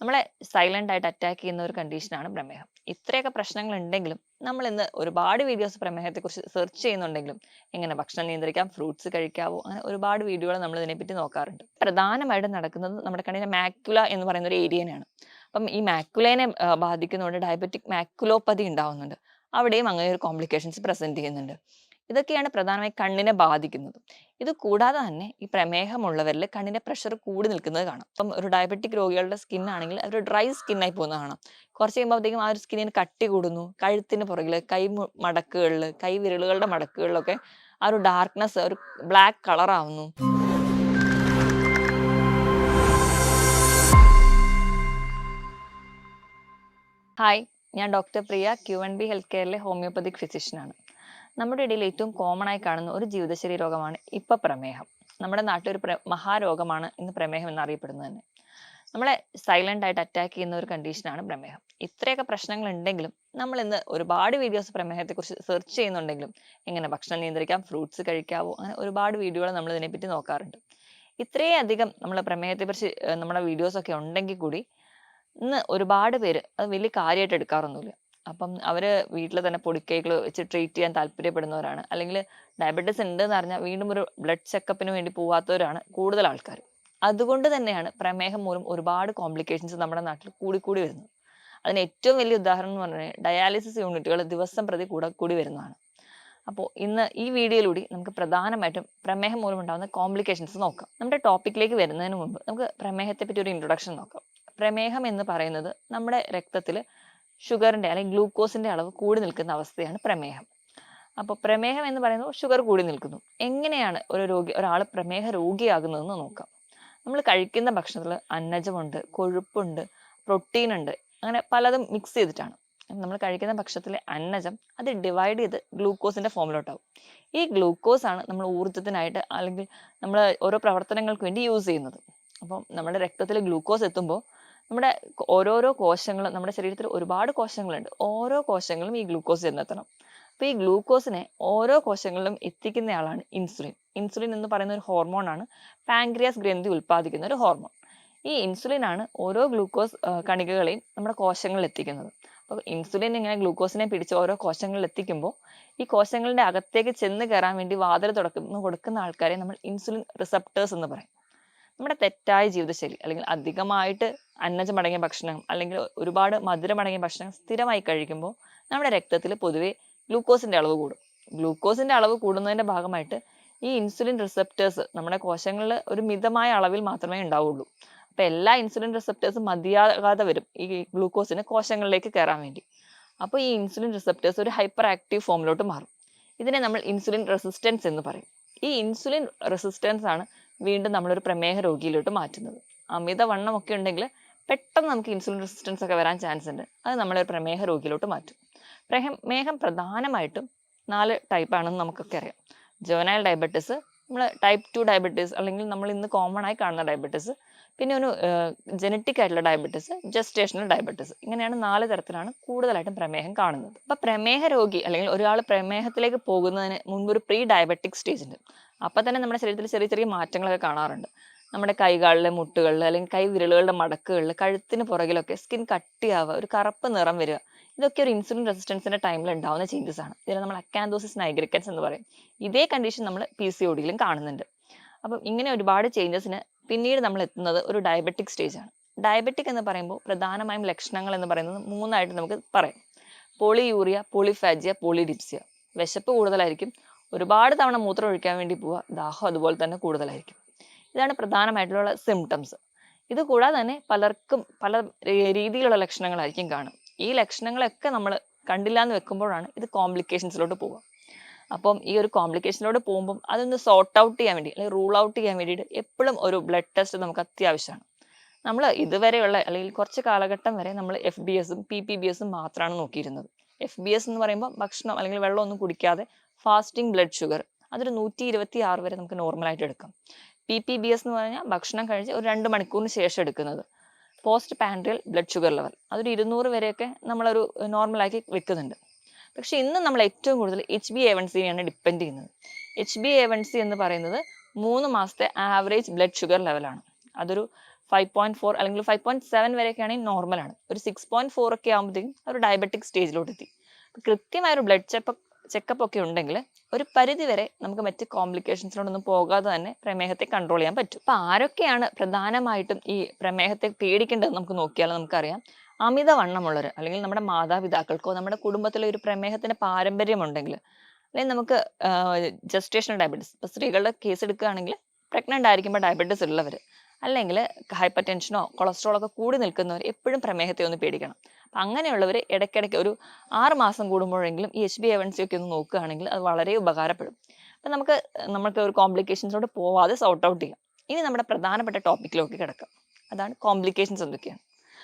നമ്മളെ സൈലന്റ് ആയിട്ട് അറ്റാക്ക് ചെയ്യുന്ന ഒരു കണ്ടീഷനാണ് പ്രമേഹം. ഇത്രയൊക്കെ പ്രശ്നങ്ങൾ ഉണ്ടെങ്കിലും നമ്മൾ ഇന്ന് ഒരുപാട് വീഡിയോസ് പ്രമേഹത്തെക്കുറിച്ച് സെർച്ച് ചെയ്യുന്നുണ്ടെങ്കിലും എങ്ങനെ ഭക്ഷണം നിയന്ത്രിക്കാം, ഫ്രൂട്ട്സ് കഴിക്കാവോ, അങ്ങനെ ഒരുപാട് വീഡിയോകൾ നമ്മൾ ഇതിനെപ്പറ്റി നോക്കാറുണ്ട്. പ്രധാനമായിട്ടും നടക്കുന്നത് നമ്മുടെ കണ്ണിലെ മാക്യുല എന്ന് പറയുന്ന ഒരു ഏരിയനെയാണ്. അപ്പം ഈ മാക്യുലേനെ ബാധിക്കുന്നതുകൊണ്ട് ഡയബറ്റിക് മാക്യുലോപ്പതി ഉണ്ടാവുന്നുണ്ട്. അവിടെയും അങ്ങനെ ഒരു കോംപ്ലിക്കേഷൻസ് പ്രസന്റ് ചെയ്യുന്നുണ്ട്. ഇതൊക്കെയാണ് പ്രധാനമായി കണ്ണിനെ ബാധിക്കുന്നത്. ഇത് കൂടാതെ തന്നെ ഈ പ്രമേഹമുള്ളവരിൽ കണ്ണിന്റെ പ്രഷർ കൂടി നിൽക്കുന്നത് കാണാം. ഇപ്പം ഒരു ഡയബറ്റിക് രോഗികളുടെ സ്കിൻ ആണെങ്കിൽ ഒരു ഡ്രൈ സ്കിൻ ആയി പോകുന്നത് കാണാം. കുറച്ച് കഴിയുമ്പോഴത്തേക്കും ആ ഒരു സ്കിന്നിന് കട്ടി കൂടുന്നു. കഴുത്തിന് പുറകിൽ മടക്കുകളിൽ, കൈ വിരലുകളുടെ മടക്കുകളിലൊക്കെ ആ ഒരു ഡാർക്ക്നെസ്, ഒരു ബ്ലാക്ക് കളർ ആവുന്നു. ഹായ്, ഞാൻ ഡോക്ടർ പ്രിയ, Q&B ഹെൽത്ത് കെയറിലെ ഹോമിയോപ്പതിക് ഫിസിഷ്യനാണ്. നമ്മുടെ ഇടയിൽ ഏറ്റവും കോമൺ ആയി കാണുന്ന ഒരു ജീവിതശൈലി രോഗമാണ് ഇപ്പൊ പ്രമേഹം. നമ്മുടെ നാട്ടിൽ ഒരു മഹാരോഗമാണ് ഇന്ന് പ്രമേഹം എന്നറിയപ്പെടുന്നത് തന്നെ. നമ്മളെ സൈലന്റ് ആയിട്ട് അറ്റാക്ക് ചെയ്യുന്ന ഒരു കണ്ടീഷനാണ് പ്രമേഹം. ഇത്രയൊക്കെ പ്രശ്നങ്ങൾ ഉണ്ടെങ്കിലും നമ്മൾ ഇന്ന് ഒരുപാട് വീഡിയോസ് പ്രമേഹത്തെക്കുറിച്ച് സെർച്ച് ചെയ്യുന്നുണ്ടെങ്കിലും എങ്ങനെ ഭക്ഷണം നിയന്ത്രിക്കാം, ഫ്രൂട്ട്സ് കഴിക്കാവോ, അങ്ങനെ ഒരുപാട് വീഡിയോകൾ നമ്മൾ ഇതിനെപ്പറ്റി നോക്കാറുണ്ട്. ഇത്രയധികം നമ്മൾ പ്രമേഹത്തെക്കുറിച്ച് നമ്മുടെ വീഡിയോസ് ഒക്കെ ഉണ്ടെങ്കിൽ കൂടി ഇന്ന് ഒരുപാട് പേര് അത് വലിയ കാര്യമായിട്ട് എടുക്കാറൊന്നുമില്ല. അപ്പം അവര് വീട്ടിൽ തന്നെ പൊടിക്കൈകൾ വെച്ച് ട്രീറ്റ് ചെയ്യാൻ താല്പര്യപ്പെടുന്നവരാണ്. അല്ലെങ്കിൽ ഡയബറ്റീസ് ഉണ്ട് എന്ന് അറിഞ്ഞാൽ വീണ്ടും ഒരു ബ്ലഡ് ചെക്കപ്പിന് വേണ്ടി പോവാത്തവരാണ് കൂടുതൽ ആൾക്കാർ. അതുകൊണ്ട് തന്നെയാണ് പ്രമേഹം മൂലം ഒരുപാട് കോംപ്ലിക്കേഷൻസ് നമ്മുടെ നാട്ടിൽ കൂടിക്കൂടി വരുന്നത്. അതിന് ഏറ്റവും വലിയ ഉദാഹരണം എന്ന് പറഞ്ഞാൽ ഡയാലിസിസ് യൂണിറ്റുകൾ ദിവസം പ്രതി കൂടി വരുന്നതാണ്. അപ്പോൾ ഇന്ന് ഈ വീഡിയോയിലൂടെ നമുക്ക് പ്രധാനമായിട്ടും പ്രമേഹം മൂലം ഉണ്ടാകുന്ന കോംപ്ലിക്കേഷൻസ് നോക്കാം. നമ്മുടെ ടോപ്പിക്കിലേക്ക് വരുന്നതിന് മുമ്പ് നമുക്ക് പ്രമേഹത്തെ പറ്റി ഒരു ഇൻട്രൊഡക്ഷൻ നോക്കാം. പ്രമേഹം എന്ന് പറയുന്നത് നമ്മുടെ രക്തത്തിൽ ഷുഗറിന്റെ അല്ലെങ്കിൽ ഗ്ലൂക്കോസിന്റെ അളവ് കൂടി നിൽക്കുന്ന അവസ്ഥയാണ് പ്രമേഹം. അപ്പോൾ പ്രമേഹം എന്ന് പറയുന്നത് ഷുഗർ കൂടി നിൽക്കുന്നു. എങ്ങനെയാണ് ഒരാൾ പ്രമേഹ രോഗിയാകുന്നതെന്ന് നോക്കാം. നമ്മൾ കഴിക്കുന്ന ഭക്ഷണത്തിൽ അന്നജമുണ്ട്, കൊഴുപ്പുണ്ട്, പ്രോട്ടീൻ ഉണ്ട്, അങ്ങനെ പലതും മിക്സ് ചെയ്തിട്ടാണ്. നമ്മൾ കഴിക്കുന്ന ഭക്ഷണത്തിലെ അന്നജം അത് ഡിവൈഡ് ചെയ്ത് ഗ്ലൂക്കോസിന്റെ ഫോമിലോട്ടാവും. ഈ ഗ്ലൂക്കോസ് ആണ് നമ്മൾ ഊർജ്ജത്തിനായിട്ട് അല്ലെങ്കിൽ നമ്മൾ ഓരോ പ്രവർത്തനങ്ങൾക്ക് വേണ്ടി യൂസ് ചെയ്യുന്നത്. അപ്പം നമ്മുടെ രക്തത്തിൽ ഗ്ലൂക്കോസ് എത്തുമ്പോൾ നമ്മുടെ ഓരോരോ കോശങ്ങളും, നമ്മുടെ ശരീരത്തിൽ ഒരുപാട് കോശങ്ങളുണ്ട്, ഓരോ കോശങ്ങളും ഈ ഗ്ലൂക്കോസ് ചെന്നെത്തണം. അപ്പൊ ഈ ഗ്ലൂക്കോസിനെ ഓരോ കോശങ്ങളിലും എത്തിക്കുന്നയാളാണ് ഇൻസുലിൻ. ഇൻസുലിൻ എന്ന് പറയുന്ന ഒരു ഹോർമോൺ ആണ്, പാൻക്രിയാസ് ഗ്രന്ഥി ഉൽപ്പാദിക്കുന്ന ഒരു ഹോർമോൺ. ഈ ഇൻസുലിൻ ആണ് ഓരോ ഗ്ലൂക്കോസ് കണികകളെയും നമ്മുടെ കോശങ്ങളിൽ എത്തിക്കുന്നത്. അപ്പോൾ ഇൻസുലിൻ ഇങ്ങനെ ഗ്ലൂക്കോസിനെ പിടിച്ച് ഓരോ കോശങ്ങളിൽ എത്തിക്കുമ്പോൾ ഈ കോശങ്ങളുടെ അകത്തേക്ക് ചെന്ന് കയറാൻ വേണ്ടി വാതിൽ കൊടുക്കുന്ന ആൾക്കാരെ നമ്മൾ ഇൻസുലിൻ റിസപ്റ്റേഴ്സ് എന്ന് പറയും. നമ്മുടെ തെറ്റായ ജീവിതശൈലി അല്ലെങ്കിൽ അധികമായിട്ട് അന്നജമടങ്ങിയ ഭക്ഷണം അല്ലെങ്കിൽ ഒരുപാട് മധുരമടങ്ങിയ ഭക്ഷണം സ്ഥിരമായി കഴിക്കുമ്പോൾ നമ്മുടെ രക്തത്തിൽ പൊതുവെ ഗ്ലൂക്കോസിന്റെ അളവ് കൂടും. ഗ്ലൂക്കോസിന്റെ അളവ് കൂടുന്നതിന്റെ ഭാഗമായിട്ട് ഈ ഇൻസുലിൻ റിസപ്റ്റേഴ്സ് നമ്മുടെ കോശങ്ങളിൽ ഒരു മിതമായ അളവിൽ മാത്രമേ ഉണ്ടാവുള്ളൂ. അപ്പൊ എല്ലാ ഇൻസുലിൻ റിസപ്റ്റേഴ്സും മതിയാകാതെ വരും ഈ ഗ്ലൂക്കോസിന് കോശങ്ങളിലേക്ക് കയറാൻ വേണ്ടി. അപ്പോൾ ഈ ഇൻസുലിൻ റിസപ്റ്റേഴ്സ് ഒരു ഹൈപ്പർ ആക്റ്റീവ് ഫോമിലോട്ട് മാറും. ഇതിനെ നമ്മൾ ഇൻസുലിൻ റെസിസ്റ്റൻസ് എന്ന് പറയും. ഈ ഇൻസുലിൻ റെസിസ്റ്റൻസ് ആണ് വീണ്ടും നമ്മളൊരു പ്രമേഹ രോഗിയിലോട്ട് മാറ്റുന്നത്. അമിതവണ്ണം ഒക്കെ ഉണ്ടെങ്കിൽ പെട്ടെന്ന് നമുക്ക് ഇൻസുലിൻ റെസിസ്റ്റൻസ് ഒക്കെ വരാൻ ചാൻസ് ഉണ്ട്. അത് നമ്മളൊരു പ്രമേഹ രോഗിയിലോട്ട് മാറ്റും. പ്രമേഹം പ്രധാനമായിട്ടും 4 ടൈപ്പാണെന്ന് നമുക്കൊക്കെ അറിയാം. ജുവനൈൽ ഡയബറ്റിസ്, നമ്മൾ ടൈപ്പ് 2 ഡയബറ്റീസ് അല്ലെങ്കിൽ നമ്മൾ ഇന്ന് കോമൺ ആയി കാണുന്ന ഡയബറ്റിസ്, പിന്നെ ഒരു ജനറ്റിക് ആയിട്ടുള്ള ഡയബറ്റിസ്, ജസ്റ്റേഷണൽ ഡയബറ്റിസ്. ഇങ്ങനെയാണ് 4 തരത്തിലാണ് കൂടുതലായിട്ടും പ്രമേഹം കാണുന്നത്. അപ്പൊ പ്രമേഹ രോഗി അല്ലെങ്കിൽ ഒരാൾ പ്രമേഹത്തിലേക്ക് പോകുന്നതിന് മുൻപ് ഒരു പ്രീ ഡയബറ്റിക് സ്റ്റേജ് ഉണ്ട്. അപ്പൊ തന്നെ നമ്മുടെ ശരീരത്തിൽ ചെറിയ ചെറിയ മാറ്റങ്ങളൊക്കെ കാണാറുണ്ട്. നമ്മുടെ കൈകാലിലെ മുട്ടുകളിൽ അല്ലെങ്കിൽ കൈ വിരലുകളുടെ മടക്കുകളിൽ, കഴുത്തിന് പുറകിലൊക്കെ സ്കിൻ കട്ടിയാവുക, ഒരു കറുപ്പ് നിറം വരിക, ഇതൊക്കെ ഒരു ഇൻസുലിൻ റെസിസ്റ്റൻസിന്റെ ടൈമിൽ ഉണ്ടാവുന്ന ചേഞ്ചസ് ആണ്. ഇതിനെ നമ്മൾ അക്കാന്തോസിസ് നൈഗ്രിക്കൻസ് എന്ന് പറയും. ഇതേ കണ്ടീഷൻ നമ്മൾ PCOD-യിലും കാണുന്നുണ്ട്. അപ്പം ഇങ്ങനെ ഒരുപാട് ചേഞ്ചസിന് പിന്നീട് നമ്മൾ എത്തുന്നത് ഒരു ഡയബറ്റിക് സ്റ്റേജ് ആണ്. ഡയബറ്റിക് എന്ന് പറയുമ്പോൾ പ്രധാനമായും ലക്ഷണങ്ങൾ എന്ന് പറയുന്നത് 3 നമുക്ക് പറയാം. Polyuria, polyphagia, polydipsia. വിശപ്പ് കൂടുതലായിരിക്കും, ഒരുപാട് തവണ മൂത്രം ഒഴിക്കാൻ വേണ്ടി പോവുക, ദാഹം അതുപോലെ തന്നെ കൂടുതലായിരിക്കും. ഇതാണ് പ്രധാനമായിട്ടുള്ള സിംറ്റംസ്. ഇത് കൂടാതെ തന്നെ പലർക്കും പല രീതിയിലുള്ള ലക്ഷണങ്ങളായിരിക്കും കാണും. ഈ ലക്ഷണങ്ങളൊക്കെ നമ്മൾ കണ്ടില്ല എന്ന് വെക്കുമ്പോഴാണ് ഇത് കോംപ്ലിക്കേഷൻസിലോട്ട് പോവുക. അപ്പം ഈ ഒരു കോംപ്ലിക്കേഷനിലോട്ട് പോകുമ്പോൾ അതൊന്ന് സോർട്ട് ഔട്ട് ചെയ്യാൻ വേണ്ടി അല്ലെങ്കിൽ റൂൾ ഔട്ട് ചെയ്യാൻ വേണ്ടിയിട്ട് എപ്പോഴും ഒരു ബ്ലഡ് ടെസ്റ്റ് നമുക്ക് അത്യാവശ്യമാണ്. നമ്മൾ ഇതുവരെയുള്ള അല്ലെങ്കിൽ കുറച്ച് കാലഘട്ടം വരെ നമ്മൾ FBSഉം PPBSഉം മാത്രമാണ് നോക്കിയിരുന്നത്. FBS എന്ന് പറയുമ്പോൾ ഭക്ഷണം അല്ലെങ്കിൽ വെള്ളം ഒന്നും കുടിക്കാതെ ഫാസ്റ്റിംഗ് ബ്ലഡ് ഷുഗർ, അതൊരു 126 വരെ നമുക്ക് നോർമലായിട്ട് എടുക്കാം. PPBS എന്ന് പറഞ്ഞാൽ ഭക്ഷണം കഴിച്ച് ഒരു 2 മണിക്കൂറിന് ശേഷം എടുക്കുന്നത്. പോസ്റ്റ് പാൻഡ്രിയൽ ബ്ലഡ് ഷുഗർ ലെവൽ അതൊരു 200 വരെയൊക്കെ നമ്മളൊരു നോർമലാക്കി വെക്കുന്നുണ്ട്. പക്ഷെ ഇന്ന് നമ്മൾ ഏറ്റവും കൂടുതൽ HbA1c-നെയാണ് ഡിപ്പെൻഡ് ചെയ്യുന്നത്. HbA1c എന്ന് പറയുന്നത് 3 മാസത്തെ ആവറേജ് ബ്ലഡ് ഷുഗർ ലെവലാണ്. അതൊരു 5.4 അല്ലെങ്കിൽ 5.7 വരെയൊക്കെ ആണെങ്കിൽ നോർമലാണ്. ഒരു 6.4 ഒക്കെ ആകുമ്പോഴത്തേക്കും ഒരു ഡയബറ്റിക് സ്റ്റേജിലോട്ട് എത്തി. കൃത്യമായ ഒരു ബ്ലഡ് ചെക്കപ്പ് ഒക്കെ ഉണ്ടെങ്കിൽ ഒരു പരിധി വരെ നമുക്ക് മറ്റ് കോംപ്ലിക്കേഷൻസിലോട്ടൊന്നും പോകാതെ തന്നെ പ്രമേഹത്തെ കൺട്രോൾ ചെയ്യാൻ പറ്റും. അപ്പൊ ആരൊക്കെയാണ് പ്രധാനമായിട്ടും ഈ പ്രമേഹത്തെ പേടിക്കേണ്ടത് നമുക്ക് നോക്കിയാൽ നമുക്കറിയാം. അമിതവണ്ണമുള്ളവർ, അല്ലെങ്കിൽ നമ്മുടെ മാതാപിതാക്കൾക്കോ നമ്മുടെ കുടുംബത്തിലെ ഒരു പ്രമേഹത്തിന്റെ പാരമ്പര്യം ഉണ്ടെങ്കിൽ, അല്ലെങ്കിൽ നമുക്ക് ജസ്റ്റേഷണൽ ഡയബറ്റീസ്, ഇപ്പൊ സ്ത്രീകളുടെ കേസ് എടുക്കുകയാണെങ്കിൽ പ്രഗ്നന്റ് ആയിരിക്കുമ്പോൾ ഡയബറ്റീസ് ഉള്ളവർ, അല്ലെങ്കിൽ ഹൈപ്പർ ടെൻഷനോ കൊളസ്ട്രോളോ ഒക്കെ കൂടി നിൽക്കുന്നവർ എപ്പോഴും പ്രമേഹത്തെ ഒന്ന് പേടിക്കണം. അപ്പം അങ്ങനെയുള്ളവർ ഇടയ്ക്കിടയ്ക്ക് ഒരു 6 മാസം കൂടുമ്പോഴെങ്കിലും ഈ HbA1c ഒക്കെ ഒന്ന് നോക്കുകയാണെങ്കിൽ അത് വളരെ ഉപകാരപ്പെടും. അപ്പം നമുക്ക് ഒരു കോംപ്ലിക്കേഷൻസിലോട്ട് പോവാതെ സോർട്ട് ഔട്ട് ചെയ്യാം. ഇനി നമ്മുടെ പ്രധാനപ്പെട്ട ടോപ്പിക്കിലേക്ക് കിടക്കാം. അതാണ് കോംപ്ലിക്കേഷൻസ് എന്തൊക്കെയാണ്.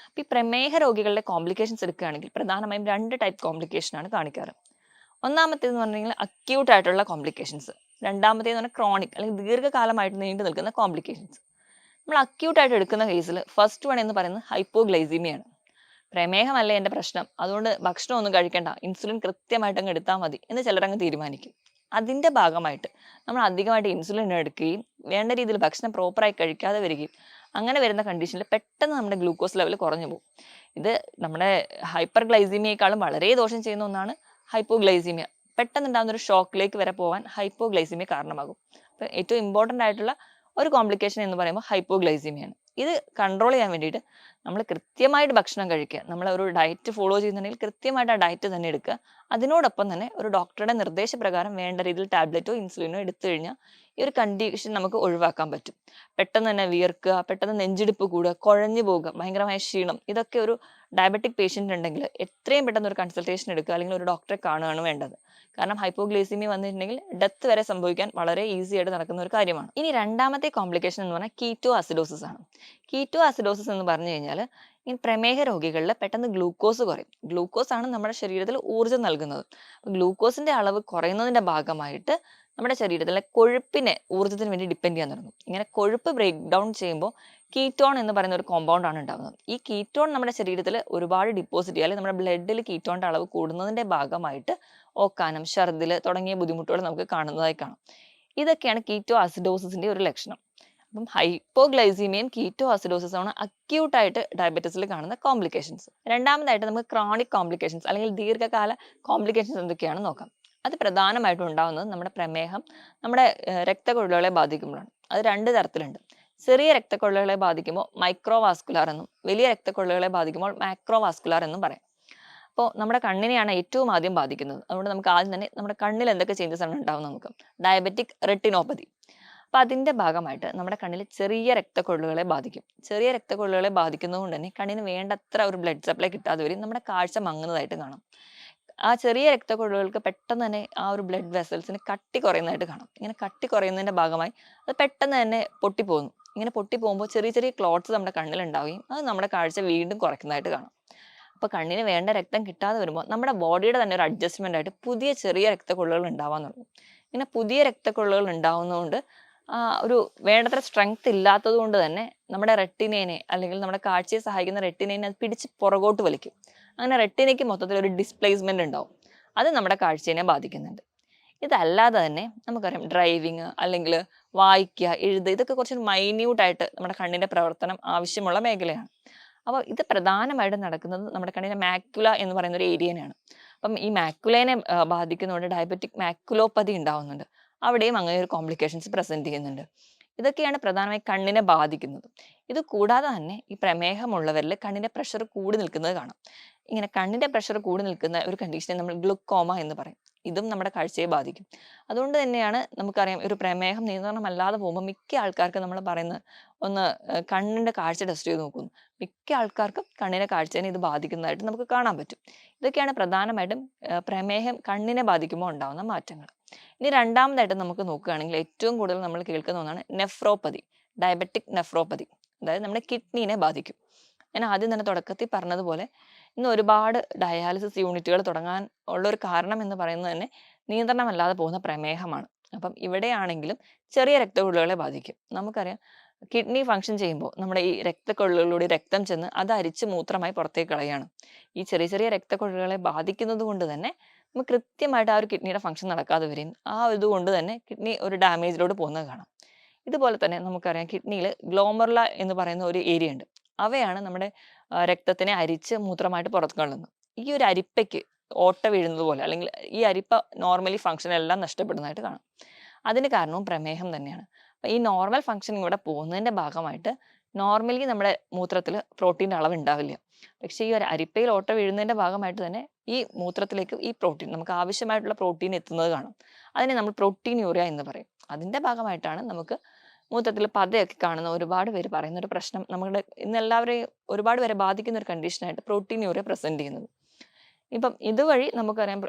അപ്പം ഈ പ്രമേഹ രോഗികളുടെ കോംപ്ലിക്കേഷൻസ് എടുക്കുകയാണെങ്കിൽ പ്രധാനമായും 2 ടൈപ്പ് കോംപ്ലിക്കേഷൻ ആണ് കാണിക്കാറ്. ഒന്നാമത്തേന്ന് പറഞ്ഞു കഴിഞ്ഞാൽ അക്യൂട്ട് ആയിട്ടുള്ള കോംപ്ലിക്കേഷൻസ്. രണ്ടാമത്തേന്ന് പറഞ്ഞാൽ ക്രോണിക് അല്ലെങ്കിൽ ദീർഘകാലമായിട്ട് നീണ്ടു നിൽക്കുന്ന കോംപ്ലിക്കേഷൻസ്. നമ്മൾ അക്യൂട്ട് ആയിട്ട് എടുക്കുന്ന കേസിൽ ഫസ്റ്റ് വൺ എന്ന് പറയുന്നത് ഹൈപ്പോഗ്ലൈസീമിയാണ്. പ്രമേഹമല്ലേ എൻ്റെ പ്രശ്നം, അതുകൊണ്ട് ഭക്ഷണം ഒന്നും കഴിക്കണ്ട, ഇൻസുലിൻ കൃത്യമായിട്ട് അങ്ങ് എടുത്താൽ മതി എന്ന് ചിലരങ്ങ് തീരുമാനിക്കും. അതിൻ്റെ ഭാഗമായിട്ട് നമ്മൾ അധികമായിട്ട് ഇൻസുലിൻ എടുക്കുകയും വേണ്ട രീതിയിൽ ഭക്ഷണം പ്രോപ്പറായി കഴിക്കാതെ വരികയും അങ്ങനെ വരുന്ന കണ്ടീഷനിൽ പെട്ടെന്ന് നമ്മുടെ ഗ്ലൂക്കോസ് ലെവൽ കുറഞ്ഞു പോകും. ഇത് നമ്മുടെ ഹൈപ്പർ ഗ്ലൈസീമിയേക്കാളും വളരെ ദോഷം ചെയ്യുന്ന ഒന്നാണ് ഹൈപ്പോഗ്ലൈസീമിയ. പെട്ടെന്ന് ഉണ്ടാകുന്ന ഒരു ഷോക്കിലേക്ക് വരെ പോകാൻ ഹൈപ്പോഗ്ലൈസീമിയ കാരണമാകും. അപ്പോൾ ഏറ്റവും ഇമ്പോർട്ടൻ്റ് ആയിട്ടുള്ള ഒരു കോംപ്ലിക്കേഷൻ എന്ന് പറയുമ്പോൾ ഹൈപ്പോഗ്ലൈസീമിയാണ്. ഇത് കൺട്രോൾ ചെയ്യാൻ വേണ്ടിയിട്ട് നമ്മൾ കൃത്യമായിട്ട് ഭക്ഷണം കഴിക്കുക. നമ്മൾ ഒരു ഡയറ്റ് ഫോളോ ചെയ്യുന്നുണ്ടെങ്കിൽ കൃത്യമായിട്ട് ആ ഡയറ്റ് തന്നെ എടുക്കുക. അതിനോടൊപ്പം തന്നെ ഒരു ഡോക്ടറുടെ നിർദ്ദേശപ്രകാരം വേണ്ട രീതിയിൽ ടാബ്ലറ്റോ ഇൻസുലിനോ എടുത്തു കഴിഞ്ഞാൽ ഈ ഒരു കണ്ടീഷൻ നമുക്ക് ഒഴിവാക്കാൻ പറ്റും. പെട്ടെന്ന് തന്നെ വിയർക്കുക, പെട്ടെന്ന് നെഞ്ചിടിപ്പ് കൂടുക, കുഴഞ്ഞു പോകുക, ഭയങ്കരമായ ക്ഷീണം, ഇതൊക്കെ ഒരു ഡയബറ്റിക് പേഷ്യൻ്റ് ഉണ്ടെങ്കിൽ എത്രയും പെട്ടെന്ന് ഒരു കൺസൾട്ടേഷൻ എടുക്കുക, അല്ലെങ്കിൽ ഒരു ഡോക്ടറെ കാണുകയാണ് വേണ്ടത്. കാരണം ഹൈപ്പോഗ്ലൈസീമിയ വന്നിട്ടുണ്ടെങ്കിൽ ഡെത്ത് വരെ സംഭവിക്കാൻ വളരെ ഈസി ആയിട്ട് നടക്കുന്ന ഒരു കാര്യമാണ്. ഇനി രണ്ടാമത്തെ കോംപ്ലിക്കേഷൻ എന്ന് പറഞ്ഞാൽ കീറ്റോ അസിഡോസിസ് ആണ്. കീറ്റോ അസിഡോസിസ് എന്ന് പറഞ്ഞു കഴിഞ്ഞാൽ ഈ പ്രമേഹ രോഗികളിൽ പെട്ടെന്ന് ഗ്ലൂക്കോസ് കുറയും. ഗ്ലൂക്കോസ് ആണ് നമ്മുടെ ശരീരത്തിൽ ഊർജ്ജം നൽകുന്നത്. ഗ്ലൂക്കോസിന്റെ അളവ് കുറയുന്നതിന്റെ ഭാഗമായിട്ട് നമ്മുടെ ശരീരത്തിലെ കൊഴുപ്പിനെ ഊർജ്ജത്തിന് വേണ്ടി ഡിപ്പെൻഡ് ചെയ്യാൻ തുടങ്ങും. ഇങ്ങനെ കൊഴുപ്പ് ബ്രേക്ക് ഡൗൺ ചെയ്യുമ്പോൾ കീറ്റോൺ എന്ന് പറയുന്ന ഒരു കോമ്പൗണ്ട് ആണ് ഉണ്ടാകുന്നത്. ഈ കീറ്റോൺ നമ്മുടെ ശരീരത്തിൽ ഒരുപാട് ഡിപ്പോസിറ്റ് ചെയ്യുക, അല്ലെങ്കിൽ നമ്മുടെ ബ്ലഡിൽ കീറ്റോണിന്റെ അളവ് കൂടുന്നതിന്റെ ഭാഗമായിട്ട് ഓക്കാനം, ഛർദിൽ തുടങ്ങിയ ബുദ്ധിമുട്ടുകൾ നമുക്ക് കാണുന്നതായി കാണാം. ഇതൊക്കെയാണ് കീറ്റോ അസിഡോസിന്റെ ഒരു ലക്ഷണം. അപ്പം ഹൈപ്പോഗ്ലൈസീമിയയും കീറ്റോ അസിഡോസിസും ആണ് അക്യൂട്ടായിട്ട് ഡയബറ്റീസിൽ കാണുന്ന കോംപ്ലിക്കേഷൻസ്. രണ്ടാമതായിട്ട് നമുക്ക് ക്രോണിക് കോംപ്ലിക്കേഷൻസ് അല്ലെങ്കിൽ ദീർഘകാല കോംപ്ലിക്കേഷൻസ് എന്തൊക്കെയാണെന്ന് നോക്കാം. അത് പ്രധാനമായിട്ടും ഉണ്ടാകുന്നത് നമ്മുടെ പ്രമേഹം നമ്മുടെ രക്തക്കുഴലുകളെ ബാധിക്കുമ്പോഴാണ്. അത് 2 തരത്തിലുണ്ട്. ചെറിയ രക്തക്കുഴലുകളെ ബാധിക്കുമ്പോൾ മൈക്രോവാസ്കുലാർ എന്നും വലിയ രക്തക്കുഴലുകളെ ബാധിക്കുമ്പോൾ മാക്രോവാസ്കുലാർ എന്നും പറയാം. അപ്പോൾ നമ്മുടെ കണ്ണിനെയാണ് ഏറ്റവും ആദ്യം ബാധിക്കുന്നത്. അതുകൊണ്ട് നമുക്ക് ആദ്യം തന്നെ നമ്മുടെ കണ്ണിൽ എന്തൊക്കെ ചേഞ്ചസ് ആണ് ഉണ്ടാവുന്നത് നോക്കാം. Diabetic retinopathy. അപ്പൊ അതിന്റെ ഭാഗമായിട്ട് നമ്മുടെ കണ്ണിൽ ചെറിയ രക്തക്കൊഴലുകളെ ബാധിക്കും. ചെറിയ രക്തക്കൊഴലുകളെ ബാധിക്കുന്നത് കൊണ്ട് തന്നെ കണ്ണിന് വേണ്ടത്ര ഒരു ബ്ലഡ് സപ്ലൈ കിട്ടാതെ വരും, നമ്മുടെ കാഴ്ച മങ്ങുന്നതായിട്ട് കാണാം. ആ ചെറിയ രക്തക്കൊഴലുകൾക്ക് പെട്ടെന്ന് തന്നെ ആ ഒരു ബ്ലഡ് വെസൽസിന് കട്ടി കുറയുന്നതായിട്ട് കാണാം. ഇങ്ങനെ കട്ടി കുറയുന്നതിന്റെ ഭാഗമായി അത് പെട്ടെന്ന് തന്നെ പൊട്ടിപ്പോകുന്നു. ഇങ്ങനെ പൊട്ടിപ്പോകുമ്പോൾ ചെറിയ ചെറിയ ക്ലോട്ട്സ് നമ്മുടെ കണ്ണിൽ ഉണ്ടാവുകയും അത് നമ്മുടെ കാഴ്ച വീണ്ടും കുറയ്ക്കുന്നതായിട്ട് കാണാം. അപ്പൊ കണ്ണിന് വേണ്ട രക്തം കിട്ടാതെ വരുമ്പോൾ നമ്മുടെ ബോഡിയുടെ തന്നെ ഒരു അഡ്ജസ്റ്റ്മെന്റ് ആയിട്ട് പുതിയ ചെറിയ രക്തക്കൊഴലുകൾ ഉണ്ടാവാൻ തുടങ്ങും. ഇങ്ങനെ പുതിയ രക്തക്കൊഴലുകൾ ഉണ്ടാവുന്നതുകൊണ്ട് ഒരു വേണ്ടത്ര സ്ട്രെങ്ത് ഇല്ലാത്തത് കൊണ്ട് തന്നെ നമ്മുടെ റെട്ടിനേനെ, അല്ലെങ്കിൽ നമ്മുടെ കാഴ്ചയെ സഹായിക്കുന്ന റെട്ടിനേനെ അത് പിടിച്ച് പുറകോട്ട് വലിക്കും. അങ്ങനെ റെട്ടിനയ്ക്ക് മൊത്തത്തിൽ ഒരു ഡിസ്പ്ലേസ്മെന്റ് ഉണ്ടാവും. അത് നമ്മുടെ കാഴ്ചയെ ബാധിക്കുന്നുണ്ട്. ഇതല്ലാതെ തന്നെ നമുക്കറിയാം ഡ്രൈവിങ്, അല്ലെങ്കിൽ വായിക്കുക, എഴുതുക, ഇതൊക്കെ കുറച്ച് മൈന്യൂട്ടായിട്ട് നമ്മുടെ കണ്ണിന്റെ പ്രവർത്തനം ആവശ്യമുള്ള മേഖലയാണ്. അപ്പോൾ ഇത് പ്രധാനമായിട്ടും നടക്കുന്നത് നമ്മുടെ കണ്ണിന്റെ മാക്യുല എന്ന് പറയുന്ന ഒരു ഏരിയനാണ്. അപ്പം ഈ മാക്യുലേനെ ബാധിക്കുന്നതുകൊണ്ട് ഡയബറ്റിക് മാക്യുലോപ്പതി ഉണ്ടാവുന്നുണ്ട്. അവിടെയും അങ്ങനെ ഒരു കോംപ്ലിക്കേഷൻസ് പ്രസന്റ് ചെയ്യുന്നുണ്ട്. ഇതൊക്കെയാണ് പ്രധാനമായി കണ്ണിനെ ബാധിക്കുന്നത്. ഇത് കൂടാതെ തന്നെ ഈ പ്രമേഹമുള്ളവരിൽ കണ്ണിന്റെ പ്രഷർ കൂടി നിൽക്കുന്നത് കാണാം. ഇങ്ങനെ കണ്ണിന്റെ പ്രഷർ കൂടി നിൽക്കുന്ന ഒരു കണ്ടീഷനെ നമ്മൾ ഗ്ലുക്കോമ എന്ന് പറയും. ഇതും നമ്മുടെ കാഴ്ചയെ ബാധിക്കും. അതുകൊണ്ട് തന്നെയാണ് നമുക്കറിയാം ഒരു പ്രമേഹം നിയന്ത്രണമല്ലാതെ പോകുമ്പോൾ മിക്ക ആൾക്കാർക്കും നമ്മൾ പറയുന്നത് ഒന്ന് കണ്ണിന്റെ കാഴ്ച ടെസ്റ്റ് ചെയ്ത് നോക്കുന്നു. മിക്ക ആൾക്കാർക്കും കണ്ണിന്റെ കാഴ്ചയെ ഇത് ബാധിക്കുന്നതായിട്ട് നമുക്ക് കാണാൻ പറ്റും. ഇതൊക്കെയാണ് പ്രധാനമായിട്ടും പ്രമേഹം കണ്ണിനെ ബാധിക്കുമ്പോൾ ഉണ്ടാകുന്ന മാറ്റങ്ങൾ. ഇനി രണ്ടാമതായിട്ട് നമുക്ക് നോക്കുകയാണെങ്കിൽ ഏറ്റവും കൂടുതൽ നമ്മൾ കേൾക്കുന്ന ഒന്നാണ് നെഫ്രോപ്പതി, ഡയബറ്റിക് നെഫ്രോപ്പതി. അതായത് നമ്മുടെ കിഡ്നീനെ ബാധിക്കും. ഞാൻ ആദ്യം തന്നെ തുടക്കത്തിൽ പറഞ്ഞതുപോലെ ഇന്ന് ഒരുപാട് ഡയാലിസിസ് യൂണിറ്റുകൾ തുടങ്ങാൻ ഉള്ള ഒരു കാരണം എന്ന് പറയുന്നത് തന്നെ നിയന്ത്രണമല്ലാതെ പോകുന്ന പ്രമേഹമാണ്. അപ്പം ഇവിടെയാണെങ്കിലും ചെറിയ രക്തക്കൊഴലുകളെ ബാധിക്കും. നമുക്കറിയാം കിഡ്നി ഫങ്ഷൻ ചെയ്യുമ്പോൾ നമ്മുടെ ഈ രക്തക്കൊഴലുകളിലൂടെ രക്തം ചെന്ന് അത് അരിച്ച് മൂത്രമായി പുറത്തേക്ക് കളയാണ്. ഈ ചെറിയ ചെറിയ രക്തക്കൊഴലുകളെ ബാധിക്കുന്നത് കൊണ്ട് തന്നെ നമുക്ക് കൃത്യമായിട്ട് ആ ഒരു കിഡ്നിയുടെ ഫങ്ഷൻ നടക്കാതെ വരും. ആ ഇതുകൊണ്ട് തന്നെ കിഡ്നി ഒരു ഡാമേജിലോട്ട് പോകുന്നത് കാണാം. ഇതുപോലെ തന്നെ നമുക്കറിയാം കിഡ്നിയിൽ ഗ്ലോമർല എന്ന് പറയുന്ന ഒരു ഏരിയ ഉണ്ട്. അവയാണ് നമ്മുടെ രക്തത്തിനെ അരിച്ച് മൂത്രമായിട്ട് പുറത്തു കളയുന്നത്. ഈ ഒരു അരിപ്പയ്ക്ക് ഓട്ട വീഴുന്നത് പോലെ അല്ലെങ്കിൽ ഈ അരിപ്പ നോർമലി ഫംഗ്ഷൻ എല്ലാം നഷ്ടപ്പെടുന്നതായിട്ട് കാണാം. അതിന് കാരണവും പ്രമേഹം തന്നെയാണ്. അപ്പൊ ഈ നോർമൽ ഫംഗ്ഷനിങ് ഇവിടെ പോകുന്നതിന്റെ ഭാഗമായിട്ട് നോർമലി നമ്മുടെ മൂത്രത്തിൽ പ്രോട്ടീൻ്റെ അളവ് ഉണ്ടാവില്ല. പക്ഷേ ഈ ഒരു അരിപ്പയിൽ ഓട്ട വീഴുന്നതിന്റെ ഭാഗമായിട്ട് തന്നെ ഈ മൂത്രത്തിലേക്ക് ഈ പ്രോട്ടീൻ നമുക്ക് ആവശ്യമായിട്ടുള്ള പ്രോട്ടീൻ എത്തുന്നത് കാണാം. അതിനെ നമ്മൾ പ്രോട്ടീൻ യൂറിയ എന്ന് പറയും. അതിന്റെ ഭാഗമായിട്ടാണ് നമുക്ക് മൂത്രത്തിൽ പതയൊക്കെ കാണുന്ന ഒരുപാട് പേര് പറയുന്ന ഒരു പ്രശ്നം നമ്മുടെ ഇന്ന് എല്ലാവരെയും ഒരുപാട് പേരെ ബാധിക്കുന്ന ഒരു കണ്ടീഷനായിട്ട് പ്രോട്ടീൻ യൂറിയ പ്രസന്റ് ചെയ്യുന്നത്. ഇപ്പം ഇതുവഴി നമുക്കറിയാം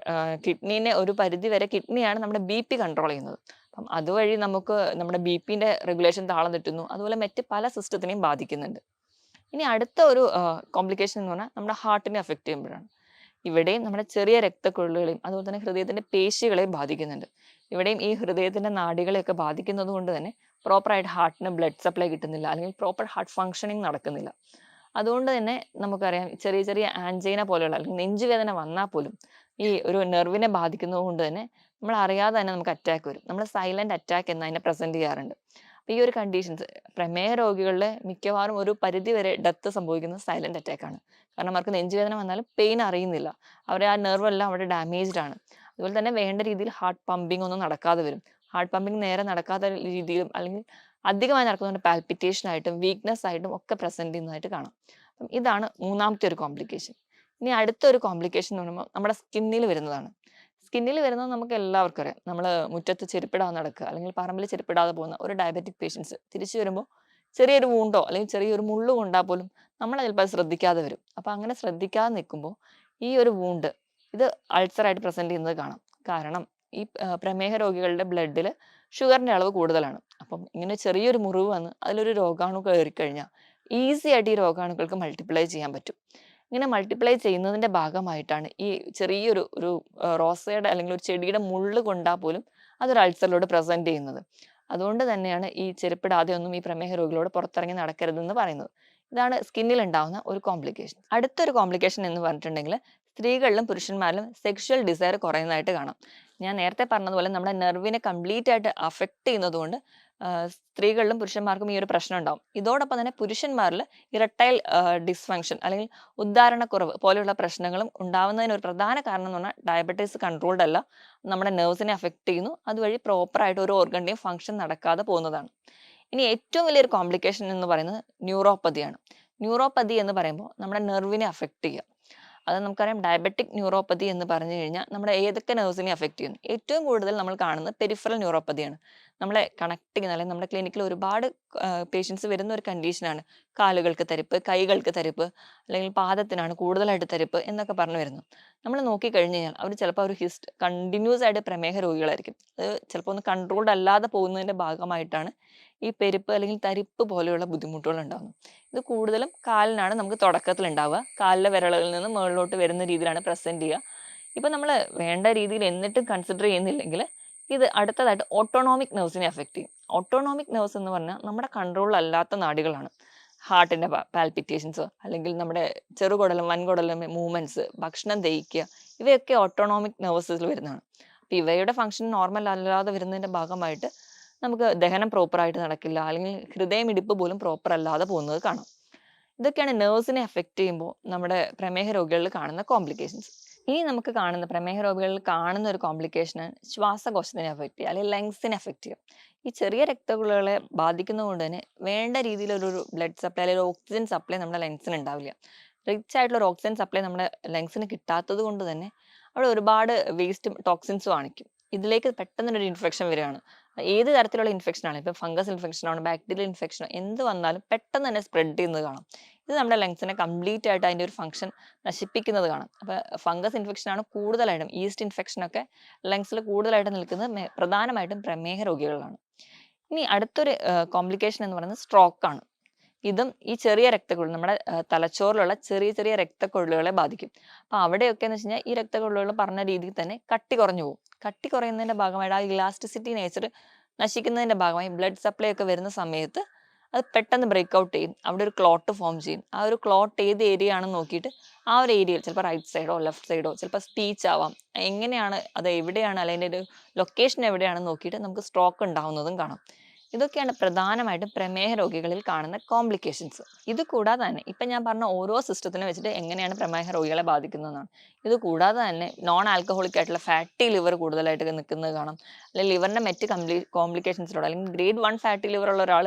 കിഡ്നീനെ ഒരു പരിധി വരെ കിഡ്നിയാണ് നമ്മുടെ BP കൺട്രോൾ ചെയ്യുന്നത്. അപ്പം അതുവഴി നമുക്ക് നമ്മുടെ BPന്റെ റെഗുലേഷൻ താളം തെറ്റുന്നു. അതുപോലെ മറ്റ് പല സിസ്റ്റത്തിനെയും ബാധിക്കുന്നുണ്ട്. ഇനി അടുത്ത ഒരു കോംപ്ലിക്കേഷൻ എന്ന് പറഞ്ഞാൽ നമ്മുടെ ഹാർട്ടിനെ അഫക്റ്റ് ചെയ്യുമ്പോഴാണ്. ഇവിടെയും നമ്മുടെ ചെറിയ രക്തക്കുഴലുകളെയും അതുപോലെ തന്നെ ഹൃദയത്തിന്റെ പേശികളെയും ബാധിക്കുന്നുണ്ട്. ഇവിടെയും ഈ ഹൃദയത്തിന്റെ നാഡികളെയൊക്കെ ബാധിക്കുന്നത് കൊണ്ട് തന്നെ പ്രോപ്പറായിട്ട് ഹാർട്ടിന് ബ്ലഡ് സപ്ലൈ കിട്ടുന്നില്ല, അല്ലെങ്കിൽ പ്രോപ്പർ ഹാർട്ട് ഫങ്ഷനിങ് നടക്കുന്നില്ല. അതുകൊണ്ട് തന്നെ നമുക്കറിയാം ചെറിയ ചെറിയ ആൻജൈന പോലെയുള്ള അല്ലെങ്കിൽ നെഞ്ചുവേദന വന്നാൽ പോലും ഈ ഒരു നെർവിനെ ബാധിക്കുന്നത് കൊണ്ട് തന്നെ നമ്മൾ അറിയാതെ തന്നെ നമുക്ക് അറ്റാക്ക് വരും. നമ്മൾ സൈലന്റ് അറ്റാക്ക് എന്ന് അതിനെ പ്രസന്റ് ചെയ്യാറുണ്ട്. അപ്പോൾ ഈ ഒരു കണ്ടീഷൻസ് പ്രമേഹ രോഗികളിലെ മിക്കവാറും ഒരു പരിധി വരെ ഡെത്ത് സംഭവിക്കുന്നത് സൈലന്റ് അറ്റാക്ക് ആണ്. കാരണം അവർക്ക് നെഞ്ചുവേദന വന്നാലും പെയിൻ അറിയുന്നില്ല. അവരെ ആ നെർവ് എല്ലാം അവിടെ ഡാമേജ്ഡ് ആണ്. അതുപോലെ തന്നെ വേണ്ട രീതിയിൽ ഹാർട്ട് പമ്പിംഗ് ഒന്നും നടക്കാതെ വരും. ഹാർട്ട് പമ്പിംഗ് നേരെ നടക്കാത്ത രീതിയിലും അല്ലെങ്കിൽ അധികമായി നടക്കുന്നതുകൊണ്ട് പാൽപിറ്റേഷൻ ആയിട്ടും വീക്ക്നെസ് ആയിട്ടും ഒക്കെ പ്രസന്റ് ചെയ്യുന്നതായിട്ട് കാണാം. അപ്പം ഇതാണ് മൂന്നാമത്തെ ഒരു കോംപ്ലിക്കേഷൻ. ഇനി അടുത്ത ഒരു കോംപ്ലിക്കേഷൻ എന്ന് പറയുമ്പോൾ നമ്മുടെ സ്കിന്നിൽ വരുന്നതാണ്. സ്കിന്നിൽ വരുന്നത് നമുക്ക് എല്ലാവർക്കും അറിയാം. നമ്മൾ മുറ്റത്ത് ചെരുപ്പിടാതെ നടക്കുക അല്ലെങ്കിൽ പറമ്പിൽ ചെരുപ്പിടാതെ പോകുന്ന ഒരു ഡയബറ്റിക് പേഷ്യൻസ് തിരിച്ചു വരുമ്പോൾ ചെറിയൊരു വൂണ്ടോ അല്ലെങ്കിൽ ചെറിയൊരു മുള്ളു കൊണ്ടാൽ പോലും നമ്മൾ ചിലപ്പോൾ അത് ശ്രദ്ധിക്കാതെ വരും. അപ്പം അങ്ങനെ ശ്രദ്ധിക്കാതെ നിൽക്കുമ്പോൾ ഈ ഒരു വൂണ്ട് ഇത് അൾസറായിട്ട് പ്രസന്റ് ചെയ്യുന്നത് കാണാം. കാരണം ഈ പ്രമേഹ രോഗികളുടെ ബ്ലഡിൽ ഷുഗറിന്റെ അളവ് കൂടുതലാണ്. അപ്പം ഇങ്ങനെ ചെറിയൊരു മുറിവ് വന്ന് അതിലൊരു രോഗാണു കയറിക്കഴിഞ്ഞാൽ ഈസി ആയിട്ട് ഈ രോഗാണുക്കൾക്ക് മൾട്ടിപ്ലൈ ചെയ്യാൻ പറ്റും. ഇങ്ങനെ മൾട്ടിപ്ലൈ ചെയ്യുന്നതിന്റെ ഭാഗമായിട്ടാണ് ഈ ചെറിയൊരു ഒരു റോസയുടെ അല്ലെങ്കിൽ ഒരു ചെടിയുടെ മുള്ള് കൊണ്ടാൽ പോലും അതൊരു അൾസറിലൂടെ പ്രസന്റ് ചെയ്യുന്നത്. അതുകൊണ്ട് തന്നെയാണ് ഈ ചെരുപ്പിടാതെ ഒന്നും ഈ പ്രമേഹ രോഗികളോട് പുറത്തിറങ്ങി നടക്കരുതെന്ന് പറയുന്നത്. ഇതാണ് സ്കിന്നിൽ ഉണ്ടാവുന്ന ഒരു കോംപ്ലിക്കേഷൻ. അടുത്തൊരു കോംപ്ലിക്കേഷൻ എന്ന് പറഞ്ഞിട്ടുണ്ടെങ്കിൽ സ്ത്രീകളിലും പുരുഷന്മാരിലും സെക്ഷൽ ഡിസയർ കുറയുന്നതായിട്ട് കാണാം. ഞാൻ നേരത്തെ പറഞ്ഞതുപോലെ നമ്മുടെ നെർവിനെ കംപ്ലീറ്റ് ആയിട്ട് അഫക്റ്റ് ചെയ്യുന്നത് കൊണ്ട് സ്ത്രീകളിലും പുരുഷന്മാർക്കും ഈ ഒരു പ്രശ്നം ഉണ്ടാവും. ഇതോടൊപ്പം തന്നെ പുരുഷന്മാരിൽ ഇറട്ടൈൽ ഡിസ്ഫങ്ഷൻ അല്ലെങ്കിൽ ഉദ്ധാരണക്കുറവ് പോലെയുള്ള പ്രശ്നങ്ങളും ഉണ്ടാവുന്നതിന് ഒരു പ്രധാന കാരണം എന്ന് പറഞ്ഞാൽ ഡയബറ്റീസ് കൺട്രോൾഡ് അല്ല, നമ്മുടെ നെർവ്സിനെ അഫക്റ്റ് ചെയ്യുന്നു. അതുവഴി പ്രോപ്പറായിട്ട് ഒരു ഓർഗന്റെയും ഫങ്ഷൻ നടക്കാതെ പോകുന്നതാണ്. ഇനി ഏറ്റവും വലിയൊരു കോംപ്ലിക്കേഷൻ എന്ന് പറയുന്നത് ന്യൂറോപ്പതിയാണ്. ന്യൂറോപ്പതി എന്ന് പറയുമ്പോൾ നമ്മുടെ നെർവിനെ അഫക്റ്റ് ചെയ്യുക. അത് നമുക്കറിയാം ഡയബറ്റിക് ന്യൂറോപ്പതി എന്ന് പറഞ്ഞു കഴിഞ്ഞാൽ നമ്മുടെ ഏതൊക്കെ നെർവ്സിനെ അഫക്റ്റ് ചെയ്യുന്നു. ഏറ്റവും കൂടുതൽ നമ്മൾ കാണുന്നത് പെരിഫറൽ ന്യൂറോപ്പതിയാണ്. നമ്മളെ കണക്ട് ചെയ്യുന്ന അല്ലെങ്കിൽ നമ്മുടെ ക്ലിനിക്കിൽ ഒരുപാട് പേഷ്യൻസ് വരുന്ന ഒരു കണ്ടീഷനാണ് കാലുകൾക്ക് തരിപ്പ്, കൈകൾക്ക് തരിപ്പ്, അല്ലെങ്കിൽ പാദത്തിനാണ് കൂടുതലായിട്ട് തരിപ്പ് എന്നൊക്കെ പറഞ്ഞു വരുന്നു. നമ്മൾ നോക്കിക്കഴിഞ്ഞ് കഴിഞ്ഞാൽ അവർ ചിലപ്പോൾ ഒരു കണ്ടിന്യൂസ് ആയിട്ട് പ്രമേഹ രോഗികളായിരിക്കും. അത് ചിലപ്പോൾ ഒന്ന് കൺട്രോൾഡ് അല്ലാതെ പോകുന്നതിന്റെ ഭാഗമായിട്ടാണ് ഈ പെരുപ്പ് അല്ലെങ്കിൽ തരിപ്പ് പോലെയുള്ള ബുദ്ധിമുട്ടുകൾ ഉണ്ടാകുന്നത്. ഇത് കൂടുതലും കാലിനാണ് നമുക്ക് തുടക്കത്തിൽ ഉണ്ടാവുക. കാലിലെ വിരലുകളിൽ നിന്ന് മുകളിലോട്ട് വരുന്ന രീതിയിലാണ് പ്രസന്റ് ചെയ്യുക. ഇപ്പൊ നമ്മൾ വേണ്ട രീതിയിൽ എന്നിട്ടും കൺസിഡർ ചെയ്യുന്നില്ലെങ്കിൽ ഇത് അടുത്തതായിട്ട് ഓട്ടോണോമിക് നെർവ്സിനെ അഫക്റ്റ് ചെയ്യും. ഓട്ടോണോമിക് നെർവ്സ് എന്ന് പറഞ്ഞാൽ നമ്മുടെ കൺട്രോൾ അല്ലാത്ത നാഡികളാണ്. ഹാർട്ടിന്റെ പാൽപിറ്റേഷൻസ് അല്ലെങ്കിൽ നമ്മുടെ ചെറുകുടലും വൻകുടലും മൂവ്മെന്റ്സ്, ഭക്ഷണം ദഹിക്കുക, ഇവയൊക്കെ ഓട്ടോണോമിക് നെർവ്സിൽ വരുന്നതാണ്. അപ്പൊ ഇവയുടെ ഫംഗ്ഷൻ നോർമൽ അല്ലാതെ വരുന്നതിന്റെ ഭാഗമായിട്ട് നമുക്ക് ദഹനം പ്രോപ്പറായിട്ട് നടക്കില്ല, അല്ലെങ്കിൽ ഹൃദയമിടിപ്പ് പോലും പ്രോപ്പർ അല്ലാതെ പോകുന്നത് കാണാം. ഇതൊക്കെയാണ് നെർവ്സിനെ അഫക്റ്റ് ചെയ്യുമ്പോൾ നമ്മുടെ പ്രമേഹ രോഗികളിൽ കാണുന്ന കോംപ്ലിക്കേഷൻസ്. ഇനി നമുക്ക് കാണുന്ന പ്രമേഹ രോഗികളിൽ കാണുന്ന ഒരു കോംപ്ലിക്കേഷനാണ് ശ്വാസകോശത്തിനെ അഫക്റ്റ് ചെയ്യുക അല്ലെങ്കിൽ ലങ്സിനെ അഫക്റ്റ് ചെയ്യുക. ഈ ചെറിയ രക്തക്കുഴലുകളെ ബാധിക്കുന്നതുകൊണ്ട് തന്നെ വേണ്ട രീതിയിലൊരു ബ്ലഡ് സപ്ലൈ അല്ലെങ്കിൽ ഓക്സിജൻ സപ്ലൈ നമ്മുടെ ലങ്സിന് ഉണ്ടാവില്ല. റിച്ച് ആയിട്ടുള്ള ഒരു ഓക്സിജൻ സപ്ലൈ നമ്മുടെ ലങ്സിന് കിട്ടാത്തത് കൊണ്ട് തന്നെ അവിടെ ഒരുപാട് വേസ്റ്റും ടോക്സിൻസും ആണിക്കും. ഇതിലേക്ക് പെട്ടെന്നൊരു ഇൻഫെക്ഷൻ വരികയാണ്. ഏത് തരത്തിലുള്ള ഇൻഫെക്ഷൻ ആണ്, ഇപ്പൊ ഫംഗസ് ഇൻഫെക്ഷൻ ആണ്, ബാക്ടീരിയൽ ഇൻഫെക്ഷൻ, എന്ത് വന്നാലും പെട്ടെന്ന് തന്നെ സ്പ്രെഡ് ചെയ്യുന്നത് കാണാം. ഇത് നമ്മുടെ ലങ്സിനെ കംപ്ലീറ്റ് ആയിട്ട് അതിന്റെ ഒരു ഫംഗ്ഷൻ നശിപ്പിക്കുന്നത് കാണാം. അപ്പൊ ഫംഗസ് ഇൻഫെക്ഷൻ ആണ് കൂടുതലായിട്ടും, ഈസ്റ്റ് ഇൻഫെക്ഷൻ ഒക്കെ ലങ്സിൽ കൂടുതലായിട്ട് നിൽക്കുന്നത് പ്രധാനമായിട്ടും പ്രമേഹ രോഗികളാണ്. ഇനി അടുത്തൊരു കോംപ്ലിക്കേഷൻ എന്ന് പറയുന്നത് സ്ട്രോക്ക് ആണ്. ഇതും ഈ ചെറിയ രക്തക്കുഴൽ നമ്മുടെ തലച്ചോറിലുള്ള ചെറിയ ചെറിയ രക്തക്കുഴലുകളെ ബാധിക്കും. അപ്പൊ അവിടെയൊക്കെ എന്ന് വെച്ച് കഴിഞ്ഞാൽ ഈ രക്തക്കുഴലുകൾ പറഞ്ഞ രീതിയിൽ തന്നെ കട്ടി കുറഞ്ഞു പോകും. കട്ടി കുറയുന്നതിന്റെ ഭാഗമായിട്ട് ആ ഇലാസ്റ്റിസിറ്റി നേച്ചർ നശിക്കുന്നതിന്റെ ഭാഗമായി ബ്ലഡ് സപ്ലൈ ഒക്കെ വരുന്ന സമയത്ത് അത് പെട്ടെന്ന് ബ്രേക്ക് ഔട്ട് ചെയ്യും. അവിടെ ഒരു ക്ലോട്ട് ഫോം ചെയ്യും. ആ ഒരു ക്ലോട്ട് ഏത് ഏരിയ ആണെന്ന് നോക്കിയിട്ട് ആ ഒരു ഏരിയയിൽ ചിലപ്പോൾ റൈറ്റ് സൈഡോ ലെഫ്റ്റ് സൈഡോ ചിലപ്പോൾ സ്പീച്ച് ആവാം, എങ്ങനെയാണ് അത് എവിടെയാണ് അല്ലെങ്കിൽ ഒരു ലൊക്കേഷൻ എവിടെയാണെന്ന് നോക്കിയിട്ട് നമുക്ക് സ്ട്രോക്ക് ഉണ്ടാവുന്നതും കാണാം. ഇതൊക്കെയാണ് പ്രധാനമായിട്ടും പ്രമേഹ രോഗികളിൽ കാണുന്ന കോംപ്ലിക്കേഷൻസ്. ഇത് കൂടാതെ തന്നെ ഇപ്പം ഞാൻ പറഞ്ഞ ഓരോ സിസ്റ്റത്തിനെ വെച്ചിട്ട് എങ്ങനെയാണ് പ്രമേഹ രോഗികളെ ബാധിക്കുന്നതെന്നാണ്. ഇത് കൂടാതെ തന്നെ നോൺ ആൽക്കഹോളിക് ആയിട്ടുള്ള ഫാറ്റി ലിവർ കൂടുതലായിട്ട് നിൽക്കുന്നത് കാണാം. അല്ലെങ്കിൽ ലിവറിൻ്റെ മറ്റ് കോംപ്ലിക്കേഷൻസിലൂടെ അല്ലെങ്കിൽ ഗ്രേഡ് 1 ഫാറ്റി ലിവർ ഉള്ള ഒരാൾ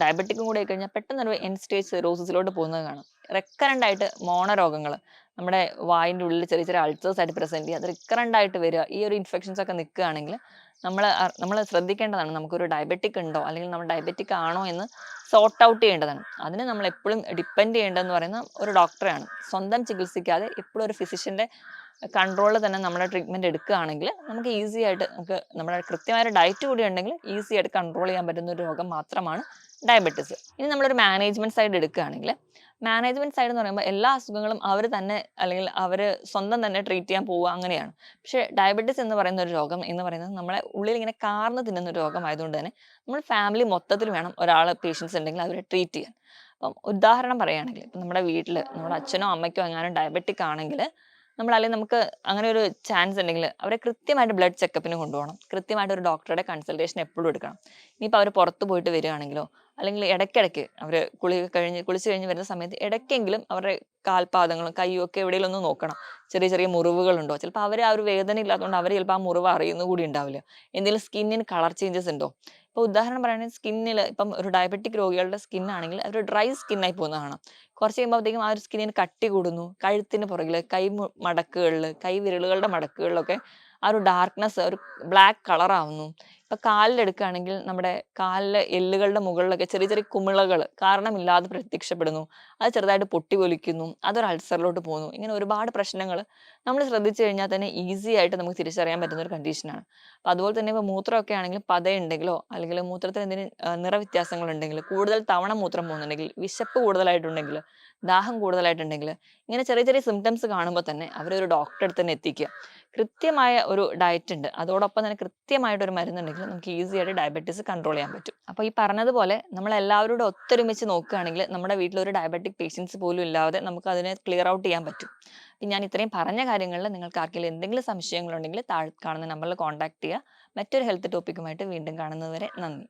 ഡയബറ്റിക്കും കൂടെ ആയിക്കഴിഞ്ഞാൽ പെട്ടെന്ന് ഒരു എൻ സ്റ്റേജ് സിറോസിസിലോട്ട് പോകുന്നത് കാണാം. റെക്കറൻ്റ് ആയിട്ട് മോണരോഗങ്ങൾ നമ്മുടെ വായിൻ്റെ ഉള്ളിൽ ചെറിയ ചെറിയ അൾസേഴ്സ് ആയിട്ട് പ്രസൻറ്റ് ചെയ്യുക, അത് റിക്കറൻ്റ് ആയിട്ട് വരിക, ഈ ഒരു ഇൻഫെക്ഷൻസ് ഒക്കെ നിൽക്കുകയാണെങ്കിൽ നമ്മൾ ശ്രദ്ധിക്കേണ്ടതാണ്. നമുക്കൊരു ഡയബറ്റിക് ഉണ്ടോ അല്ലെങ്കിൽ നമ്മൾ ഡയബറ്റിക് ആണോ എന്ന് സോർട്ട് ഔട്ട് ചെയ്യേണ്ടതാണ്. അതിന് നമ്മൾ എപ്പോഴും ഡിപ്പെൻഡ് ചെയ്യേണ്ടതെന്ന് പറയുന്ന ഒരു ഡോക്ടറെയാണ്. സ്വന്തം ചികിത്സിക്കാതെ എപ്പോഴും ഒരു ഫിസിഷ്യൻ്റെ കൺട്രോളിൽ തന്നെ നമ്മുടെ ട്രീറ്റ്മെൻറ്റ് എടുക്കുകയാണെങ്കിൽ നമുക്ക് ഈസി ആയിട്ട് നമുക്ക് നമ്മുടെ കൃത്യമായ ഡയറ്റ് കൂടി ഉണ്ടെങ്കിൽ ഈസി ആയിട്ട് കൺട്രോൾ ചെയ്യാൻ പറ്റുന്ന ഒരു രോഗം മാത്രമാണ് ഡയബറ്റിസ്. ഇനി നമ്മളൊരു മാനേജ്മെൻറ്റ് സൈഡ് എടുക്കുകയാണെങ്കിൽ മാനേജ്മെൻറ്റ് സൈഡ് എന്ന് പറയുമ്പോൾ എല്ലാ അസുഖങ്ങളും അവർ തന്നെ അല്ലെങ്കിൽ അവർ സ്വന്തം തന്നെ ട്രീറ്റ് ചെയ്യാൻ പോവുക അങ്ങനെയാണ്. പക്ഷേ ഡയബറ്റിസ് എന്ന് പറയുന്ന ഒരു രോഗം എന്ന് പറയുന്നത് നമ്മളെ ഉള്ളിൽ ഇങ്ങനെ കാർന്ന് തിന്നുന്ന ഒരു രോഗമായതുകൊണ്ട് തന്നെ നമ്മൾ ഫാമിലി മൊത്തത്തിൽ വേണം ഒരാൾ പേഷ്യൻസ് ഉണ്ടെങ്കിൽ അവരെ ട്രീറ്റ് ചെയ്യാൻ. അപ്പം ഉദാഹരണം പറയുകയാണെങ്കിൽ ഇപ്പം നമ്മുടെ വീട്ടിൽ നമ്മുടെ അച്ഛനോ അമ്മയ്ക്കോ എങ്ങാനും ഡയബറ്റിക് ആണെങ്കിൽ അല്ലെങ്കിൽ നമുക്ക് അങ്ങനെ ഒരു ചാൻസ് ഉണ്ടെങ്കിൽ അവരെ കൃത്യമായിട്ട് ബ്ലഡ് ചെക്കപ്പിന് കൊണ്ടുപോകണം. കൃത്യമായിട്ട് ഒരു ഡോക്ടറുടെ കൺസൾട്ടേഷൻ എപ്പോഴും എടുക്കണം. ഇനിയിപ്പോൾ അവർ പുറത്ത് പോയിട്ട് വരികയാണെങ്കിലോ അല്ലെങ്കിൽ ഇടയ്ക്കിടയ്ക്ക് അവർ കുളിച്ച് കഴിഞ്ഞ് വരുന്ന സമയത്ത് ഇടയ്ക്കെങ്കിലും അവരുടെ കാൽപാദങ്ങളും കയ്യും ഒക്കെ എവിടെയെങ്കിലും ഒന്ന് നോക്കണം. ചെറിയ ചെറിയ മുറിവുകളുണ്ടോ, ചിലപ്പോൾ അവർ ആ ഒരു വേദന ഇല്ലാത്തതുകൊണ്ട് അവർ ചിലപ്പോൾ ആ മുറിവ് അറിയുന്ന കൂടി ഉണ്ടാവില്ല. എന്തെങ്കിലും സ്കിന്നിന് കളർ ചേഞ്ചസ് ഉണ്ടോ. ഇപ്പോൾ ഉദാഹരണം പറയുകയാണെങ്കിൽ സ്കിന്നിൽ ഇപ്പം ഒരു ഡയബറ്റിക് രോഗികളുടെ സ്കിന്നാണെങ്കിൽ അവർ ഡ്രൈ സ്കിന്നായി പോകുന്നത് കാണാം. കുറച്ച് കഴിയുമ്പോഴത്തേക്കും ആ ഒരു സ്കിന്നിന് കട്ടി കൂടുന്നു. കഴുത്തിന് പുറകിൽ മടക്കുകളിൽ കൈ വിരലുകളുടെ മടക്കുകളിലൊക്കെ ആ ഒരു ഡാർക്ക്നെസ് ഒരു ബ്ലാക്ക് കളറാവുന്നു. ഇപ്പം കാലിലെടുക്കുകയാണെങ്കിൽ നമ്മുടെ കാലിലെ എല്ലുകളുടെ മുകളിലൊക്കെ ചെറിയ ചെറിയ കുമിളകൾ കാരണമില്ലാതെ പ്രത്യക്ഷപ്പെടുന്നു. അത് ചെറുതായിട്ട് പൊട്ടിപ്പൊലിക്കുന്നു. അതൊരു അൾസറിലോട്ട് പോകുന്നു. ഇങ്ങനെ ഒരുപാട് പ്രശ്നങ്ങൾ നമ്മൾ ശ്രദ്ധിച്ചു കഴിഞ്ഞാൽ തന്നെ ഈസി ആയിട്ട് നമുക്ക് തിരിച്ചറിയാൻ പറ്റുന്ന ഒരു കണ്ടീഷനാണ്. അപ്പം അതുപോലെ തന്നെ ഇപ്പോൾ മൂത്രമൊക്കെ ആണെങ്കിൽ പതയുണ്ടെങ്കിലോ അല്ലെങ്കിൽ മൂത്രത്തിൽ എന്തെങ്കിലും നിറവ്യത്യാസങ്ങളുണ്ടെങ്കിൽ, കൂടുതൽ തവണ മൂത്രം പോകുന്നുണ്ടെങ്കിൽ, വിശപ്പ് കൂടുതലായിട്ടുണ്ടെങ്കിൽ, ദാഹം കൂടുതലായിട്ടുണ്ടെങ്കിൽ, ഇങ്ങനെ ചെറിയ ചെറിയ സിംറ്റംസ് കാണുമ്പോൾ തന്നെ അവരൊരു ഡോക്ടറെ അടുത്ത് തന്നെ എത്തിക്കുക. കൃത്യമായ ഒരു ഡയറ്റ് ഉണ്ട്, അതോടൊപ്പം തന്നെ കൃത്യമായിട്ടൊരു മരുന്നുണ്ടെങ്കിൽ നമുക്ക് ഈസി ആയിട്ട് ഡയബറ്റീസ് കൺട്രോൾ ചെയ്യാൻ പറ്റും. അപ്പോൾ ഈ പറഞ്ഞതുപോലെ നമ്മൾ എല്ലാവരോടും ഒത്തൊരുമിച്ച് നോക്കുകയാണെങ്കിൽ നമ്മുടെ വീട്ടിലൊരു ഡയബറ്റിക് പേഷ്യൻസ് പോലും ഇല്ലാതെ നമുക്ക് അതിനെ ക്ലിയർ ഔട്ട് ചെയ്യാൻ പറ്റും. ഞാൻ ഇത്രയും പറഞ്ഞ കാര്യങ്ങളിൽ നിങ്ങൾക്ക് ആർക്കെങ്കിലും എന്തെങ്കിലും സംശയങ്ങളുണ്ടെങ്കിൽ താഴെ കാണുന്ന നമ്പറിൽ കോൺടാക്ട് ചെയ്യുക. മറ്റൊരു ഹെൽത്ത് ടോപ്പിക്കുമായിട്ട് വീണ്ടും കാണുന്നതുവരെ നന്ദി.